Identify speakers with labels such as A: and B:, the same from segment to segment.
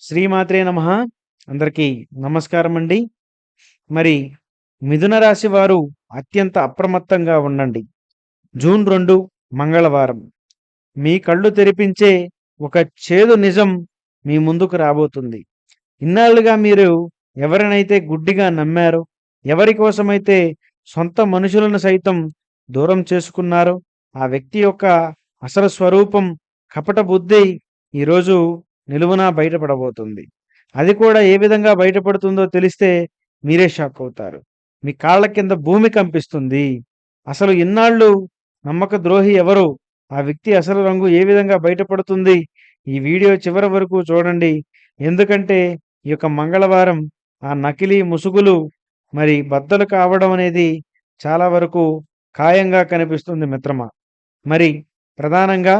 A: శ్రీమాత్రే నమః. అందరికీ నమస్కారం అండి. మరి మిథున రాశి వారు అత్యంత అప్రమత్తంగా ఉండండి. జూన్ 2 మంగళవారం. మీ కళ్ళు తెరిపించే ఒక చేదు నిజం మీ ముందుకు రాబోతుంది. ఇన్నాళ్లుగా మీరు ఎవరినైతే గుడ్డిగా నమ్మారో, ఎవరి కోసమైతే సొంత మనుషులను సైతం దూరం చేసుకున్నారో, ఆ వ్యక్తి యొక్క అసలు స్వరూపం, కపట బుద్ధి ఈరోజు నిలువునా బయటపడబోతుంది. అది కూడా ఏ విధంగా బయటపడుతుందో తెలిస్తే మీరే షాక్ అవుతారు. మీ కాళ్ళ కింద భూమి కంపిస్తుంది. అసలు ఇన్నాళ్ళు నమ్మక ద్రోహి ఎవరు? ఆ వ్యక్తి అసలు రంగు ఏ విధంగా బయటపడుతుంది? ఈ వీడియో చివరి వరకు చూడండి. ఎందుకంటే ఈ యొక్క మంగళవారం ఆ నకిలీ ముసుగులు మరి బద్దలు కావడం అనేది చాలా వరకు ఖాయంగా కనిపిస్తుంది మిత్రమా. మరి ప్రధానంగా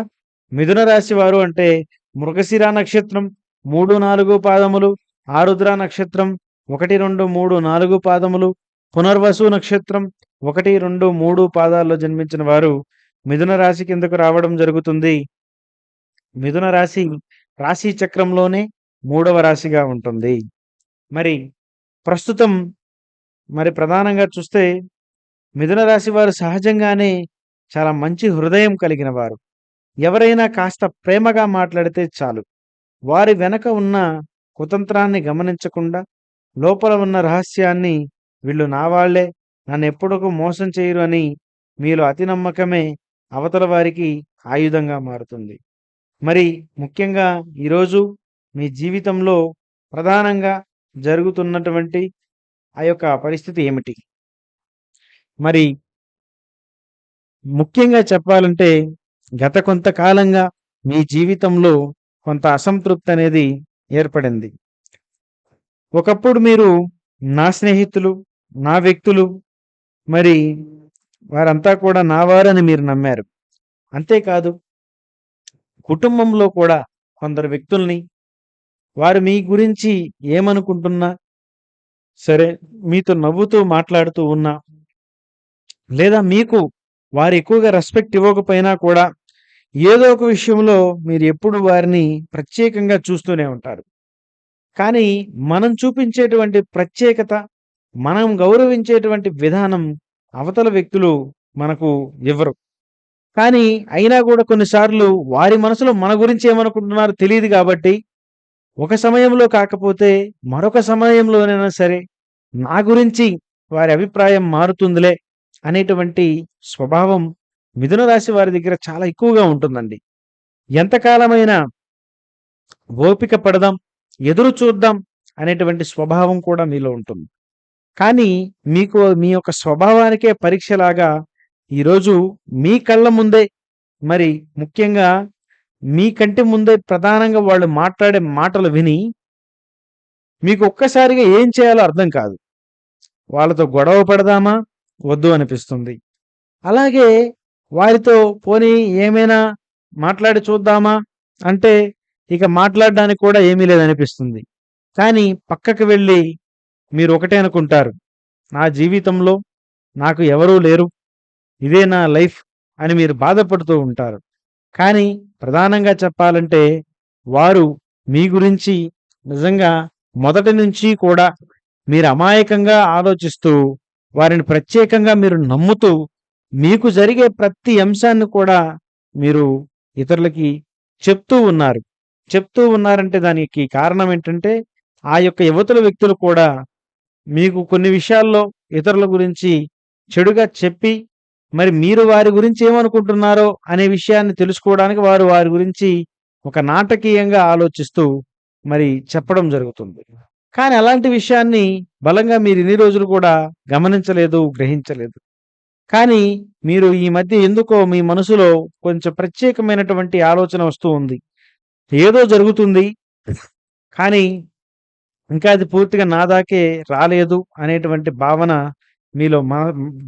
A: మిథున రాశి వారు అంటే మృగశిర నక్షత్రం 3, 4 పాదములు, ఆరుద్ర నక్షత్రం 1, 2, 3, 4 పాదములు, పునర్వసు నక్షత్రం 1, 2, 3 పాదాల్లో జన్మించిన వారు మిథున రాశి కిందకు రావడం జరుగుతుంది. మిథున రాశి రాశి చక్రంలోనే 3వ రాశిగా ఉంటుంది. మరి ప్రస్తుతం ప్రధానంగా చూస్తే మిథున రాశి వారు సహజంగానే చాలా మంచి హృదయం కలిగిన వారు. ఎవరైనా కాస్త ప్రేమగా మాట్లాడితే చాలు, వారి వెనక ఉన్న కుతంత్రాన్ని గమనించకుండా లోపల ఉన్న రహస్యాన్ని వీళ్ళు నా వాళ్ళే, నన్నెప్పుడూ మోసం చేయరు అని మీలో అతి నమ్మకమే అవతల వారికి ఆయుధంగా మారుతుంది. మరి ముఖ్యంగా ఈరోజు మీ జీవితంలో ప్రధానంగా జరుగుతున్నటువంటి ఆ యొక్క పరిస్థితి ఏమిటి? మరి ముఖ్యంగా చెప్పాలంటే గత కొంతకాలంగా మీ జీవితంలో కొంత అసంతృప్తి అనేది ఏర్పడింది. ఒకప్పుడు మీరు నా స్నేహితులు, నా వ్యక్తులు, మరి వారంతా కూడా నా వారని మీరు నమ్మారు. అంతేకాదు కుటుంబంలో కూడా కొందరు వ్యక్తుల్ని వారు మీ గురించి ఏమనుకుంటున్నా సరే, మీతో నవ్వుతూ మాట్లాడుతూ ఉన్నా, లేదా మీకు వారు ఎక్కువగా రెస్పెక్ట్ ఇవ్వకపోయినా కూడా ఏదో ఒక విషయంలో మీరు ఎప్పుడు వారిని ప్రత్యేకంగా చూస్తూనే ఉంటారు. కానీ మనం చూపించేటువంటి ప్రత్యేకత, మనం గౌరవించేటువంటి విధానం అవతల వ్యక్తులు మనకు ఇవ్వరు. కానీ అయినా కూడా కొన్నిసార్లు వారి మనసులో మన గురించి ఏమనుకుంటున్నారో తెలియదు కాబట్టి ఒక సమయంలో కాకపోతే మరొక సమయంలోనైనా సరే నా గురించి వారి అభిప్రాయం మారుతుందిలే అనేటువంటి స్వభావం మిథున రాశి వారి దగ్గర చాలా ఎక్కువగా ఉంటుందండి. ఎంతకాలమైనా ఓపిక పడదాం, ఎదురు చూద్దాం అనేటువంటి స్వభావం కూడా మీలో ఉంటుంది. కానీ మీకు మీ యొక్క స్వభావానికే పరీక్షలాగా ఈరోజు మీ కళ్ళ ముందే, మరి ముఖ్యంగా మీ కంటి ముందే ప్రధానంగా వాళ్ళు మాట్లాడే మాటలు విని మీకు ఒక్కసారిగా ఏం చేయాలో అర్థం కాదు. వాళ్ళతో గొడవ పడదామా వద్దు అనిపిస్తుంది. అలాగే వారితో పోనీ ఏమైనా మాట్లాడి చూద్దామా అంటే ఇక మాట్లాడడానికి కూడా ఏమీ లేదనిపిస్తుంది. కానీ పక్కకు వెళ్ళి మీరు ఒకటే అనుకుంటారు, నా జీవితంలో నాకు ఎవరూ లేరు, ఇదే నా లైఫ్ అని మీరు బాధపడుతూ ఉంటారు. కానీ ప్రధానంగా చెప్పాలంటే వారు మీ గురించి నిజంగా మొదటి నుంచి కూడా మీరు అమాయకంగా ఆలోచిస్తూ, వారిని ప్రత్యేకంగా మీరు నమ్ముతూ, మీకు జరిగే ప్రతి అంశాన్ని కూడా మీరు ఇతరులకి చెప్తూ ఉన్నారు. చెప్తూ ఉన్నారంటే దానికి కారణం ఏంటంటే ఆ యొక్క యువతుల వ్యక్తులు కూడా మీకు కొన్ని విషయాల్లో ఇతరుల గురించి చెడుగా చెప్పి, మరి మీరు వారి గురించి ఏమనుకుంటున్నారో అనే విషయాన్ని తెలుసుకోవడానికి వారు వారి గురించి ఒక నాటకీయంగా ఆలోచిస్తూ మరి చెప్పడం జరుగుతుంది. కానీ అలాంటి విషయాన్ని బలంగా మీరు ఇన్ని రోజులు కూడా గమనించలేదు, గ్రహించలేదు. కానీ మీరు ఈ మధ్య ఎందుకో మీ మనసులో కొంచెం ప్రత్యేకమైనటువంటి ఆలోచన వస్తూ ఉంది. ఏదో జరుగుతుంది, కానీ ఇంకా అది పూర్తిగా నా దాకే రాలేదు అనేటువంటి భావన మీలో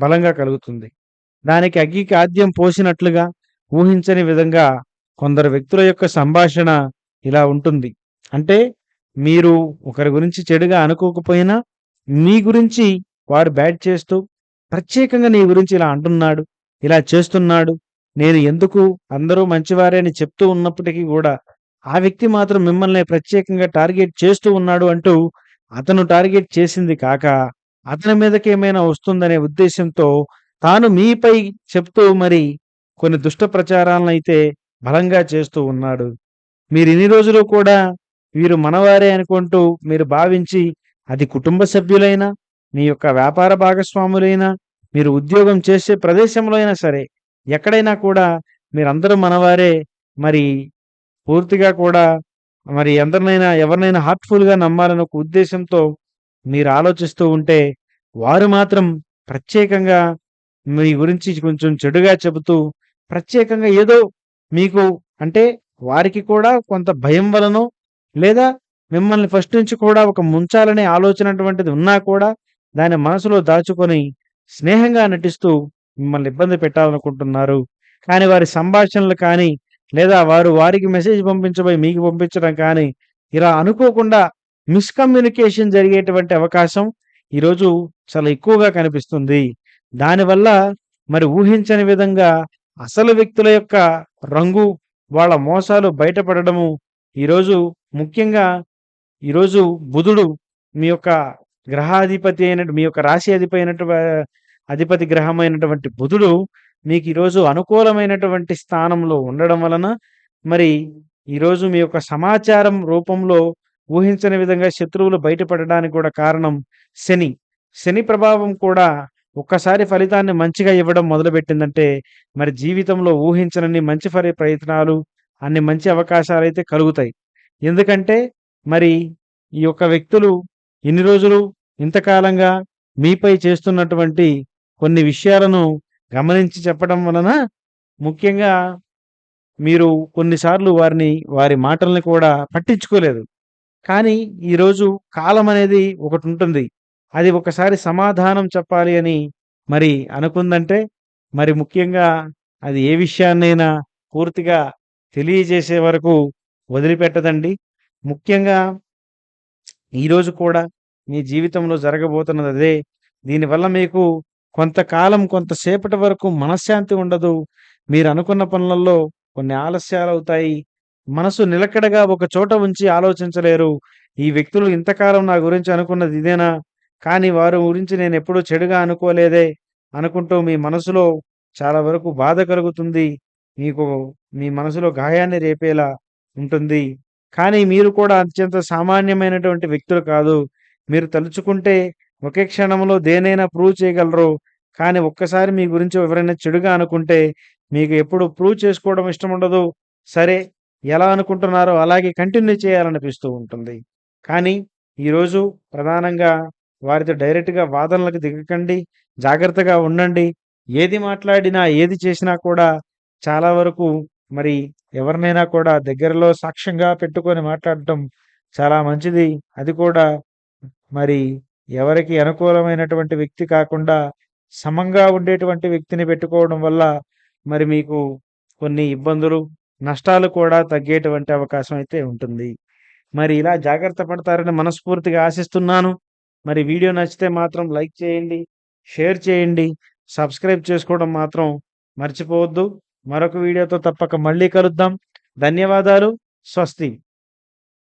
A: బలంగా కలుగుతుంది. దానికి అగ్గికి ఆద్యం పోసినట్లుగా ఊహించని విధంగా కొందరు వ్యక్తుల యొక్క సంభాషణ ఇలా ఉంటుంది. అంటే మీరు ఒకరి గురించి చెడుగా అనుకోకపోయినా మీ గురించి వారు బ్యాడ్ చేస్తూ ప్రత్యేకంగా నీ గురించి ఇలా అంటున్నాడు, ఇలా చేస్తున్నాడు, నేను ఎందుకు అందరూ మంచివారే అని చెప్తూ ఉన్నప్పటికీ కూడా ఆ వ్యక్తి మాత్రం మిమ్మల్ని ప్రత్యేకంగా టార్గెట్ చేస్తూ ఉన్నాడు అంటూ అతను టార్గెట్ చేసింది కాక, అతని మీదకేమైనా వస్తుందనే ఉద్దేశ్యంతో తాను మీపై చెప్తూ మరి కొన్ని దుష్ట ప్రచారాలనైతే బలంగా చేస్తూ ఉన్నాడు. మీరిన్ని రోజులు కూడా వీరు మనవారే అనుకుంటూ మీరు భావించి, అది కుటుంబ సభ్యులైనా, మీ యొక్క వ్యాపార భాగస్వాములైనా, మీరు ఉద్యోగం చేసే ప్రదేశంలో అయినా సరే, ఎక్కడైనా కూడా మీరందరూ మనవారే, మరి పూర్తిగా కూడా మరి ఎందరినైనా ఎవరినైనా హార్ట్‌ఫుల్‌గా నమ్మాలనే ఒక ఉద్దేశ్యంతో మీరు ఆలోచిస్తూ ఉంటే, వారు మాత్రం ప్రత్యేకంగా మీ గురించి కొంచెం చెడుగా చెబుతూ, ప్రత్యేకంగా ఏదో మీకు అంటే వారికి కూడా కొంత భయం వలనో, లేదా మిమ్మల్ని ఫస్ట్ నుంచి కూడా ఒక ముంచాలనే ఆలోచన అటువంటిది ఉన్నా కూడా, దాన్ని మనసులో దాచుకొని స్నేహంగా నటిస్తూ మిమ్మల్ని ఇబ్బంది పెట్టాలనుకుంటున్నారు. కానీ వారి సంభాషణలు కానీ, లేదా వారు వారికి మెసేజ్ పంపించబోయి మీకు పంపించడం కానీ, ఇలా అనుకోకుండా మిస్‌కమ్యూనికేషన్ జరిగేటువంటి అవకాశం ఈరోజు చాలా ఎక్కువగా కనిపిస్తుంది. దానివల్ల మరి ఊహించని విధంగా అసలు వ్యక్తుల యొక్క రంగు, వాళ్ళ మోసాలు బయటపడడము ఈరోజు ముఖ్యంగా ఈరోజు బుధుడు మీ యొక్క గ్రహాధిపతి అయినటు మీ యొక్క రాశి అధిపతి గ్రహమైనటువంటి బుధుడు మీకు ఈరోజు అనుకూలమైనటువంటి స్థానంలో ఉండడం వలన మరి ఈరోజు మీ యొక్క సమాచారం రూపంలో ఊహించని విధంగా శత్రువులు బయటపడడానికి కూడా కారణం శని. శని ప్రభావం కూడా ఒక్కసారి ఫలితాన్ని మంచిగా ఇవ్వడం మొదలుపెట్టిందంటే మరి జీవితంలో ఊహించనన్ని మంచి ప్రయత్నాలు, అన్ని మంచి అవకాశాలైతే కలుగుతాయి. ఎందుకంటే మరి ఈ యొక్క వ్యక్తులు ఇన్ని రోజులు ఇంతకాలంగా మీపై చేస్తున్నటువంటి కొన్ని విషయాలను గమనించి చెప్పడం వలన ముఖ్యంగా మీరు కొన్నిసార్లు వారి మాటల్ని కూడా పట్టించుకోలేదు. కానీ ఈరోజు కాలం అనేది ఒకటుంటుంది. అది ఒకసారి సమాధానం చెప్పాలి అని మరి అనుకుందంటే, మరి ముఖ్యంగా అది ఏ విషయాన్నైనా పూర్తిగా తెలియజేసే వరకు వదిలిపెట్టదండి. ముఖ్యంగా ఈరోజు కూడా మీ జీవితంలో జరగబోతున్నది అదే. దీనివల్ల మీకు కొంతకాలం, కొంతసేపటి వరకు మనశ్శాంతి ఉండదు. మీరనుకున్న పనులలో కొన్ని ఆలస్యాలవుతాయి. మనసు నిలకడగా ఒక చోట ఉంచి ఆలోచించలేరు. ఈ వ్యక్తులు ఇంతకాలం నా గురించి అనుకున్నది ఇదేనా? కానీ వారి గురించి నేనెప్పుడూ చెడుగా అనుకోలేదే అనుకుంటూ మీ మనసులో చాలా వరకు బాధ కలుగుతుంది. మీకు మీ మనసులో గాయాన్ని రేపేలా ఉంటుంది. కానీ మీరు కూడా అత్యంత సామాన్యమైనటువంటి వ్యక్తులు కాదు. మీరు తలుచుకుంటే ఒకే క్షణంలో దేన్నైనా ప్రూవ్ చేయగలరు. కానీ ఒక్కసారి మీ గురించి ఎవరైనా చెడుగా అనుకుంటే మీకు ఎప్పుడు ప్రూవ్ చేసుకోవడం ఇష్టముండదు. సరే, ఎలా అనుకుంటున్నారో అలాగే కంటిన్యూ చేయాలనిపిస్తూ ఉంటుంది. కానీ ఈరోజు ప్రధానంగా వారితో డైరెక్ట్‌గా వాదనలకు దిగకండి. జాగ్రత్తగా ఉండండి. ఏది మాట్లాడినా, ఏది చేసినా కూడా చాలా వరకు మరి ఎవరినైనా కూడా దగ్గరలో సాక్ష్యంగా పెట్టుకొని మాట్లాడటం చాలా మంచిది. అది కూడా మరి ఎవరికి అనుకూలమైనటువంటి వ్యక్తి కాకుండా సమంగా ఉండేటువంటి వ్యక్తిని పెట్టుకోవడం వల్ల మరి మీకు కొన్ని ఇబ్బందులు, నష్టాలు కూడా తగ్గేటువంటి అవకాశం అయితే ఉంటుంది. మరి ఇలా జాగ్రత్త పడతారని మనస్ఫూర్తిగా ఆశిస్తున్నాను. మరి వీడియో నచ్చితే మాత్రం లైక్ చేయండి, షేర్ చేయండి, సబ్స్క్రైబ్ చేసుకోవడం మాత్రం మర్చిపోవద్దు. మరొక వీడియోతో తప్పక మళ్ళీ కలుద్దాం. ధన్యవాదాలు. స్వస్తి.